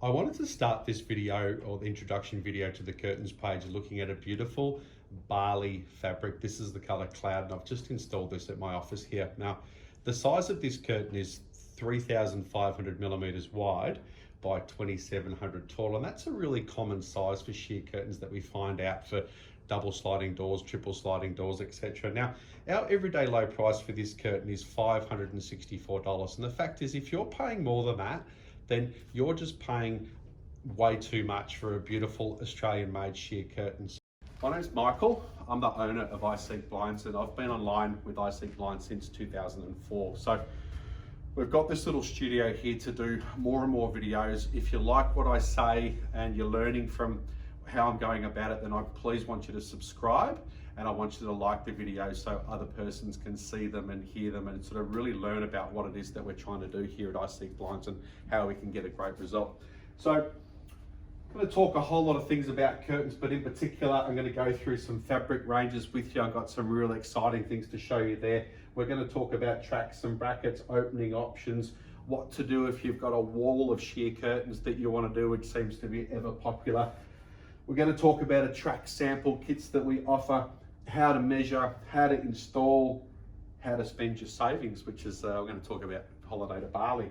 I wanted to start this video, or the introduction video to the curtains page, looking at a beautiful barley fabric. This is the color Cloud, and I've just installed this at my office here. Now, the size of this curtain is 3,500 millimeters wide by 2,700 tall, and that's a really common size for sheer curtains that we find out for double sliding doors, triple sliding doors, etc. Now, our everyday low price for this curtain is $564, and the fact is, if you're paying more than that, then you're just paying way too much for a beautiful Australian-made sheer curtains. My name's Michael. I'm the owner of iseekblinds, and I've been online with iseekblinds since 2004. So we've got this little studio here to do more and more videos. If you like what I say and you're learning from how I'm going about it, then I please want you to subscribe, and I want you to like the videos so other persons can see them and hear them and sort of really learn about what it is that we're trying to do here at iseekblinds and how we can get a great result. So I'm going to talk a whole lot of things about curtains, but in particular I'm going to go through some fabric ranges with you. I've got some really exciting things to show you there. We're going to talk about tracks and brackets, opening options, what to do if you've got a wall of sheer curtains that you want to do, which seems to be ever popular. We're going to talk about a track sample kits that we offer, how to measure, how to install, how to spend your savings, which is we're going to talk about holiday to Bali,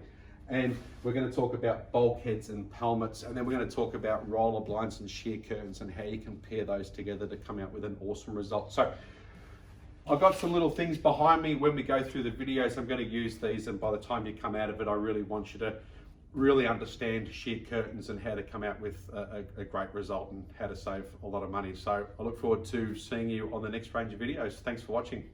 and we're going to talk about bulkheads and helmets, and then we're going to talk about roller blinds and sheer curtains and how you can pair those together to come out with an awesome result. So I've got some little things behind me. When we go through the videos, I'm going to use these, and by the time you come out of it, I really want you to really understand sheer curtains and how to come out with a great result and how to save a lot of money. So I look forward to seeing you on the next range of videos. Thanks for watching.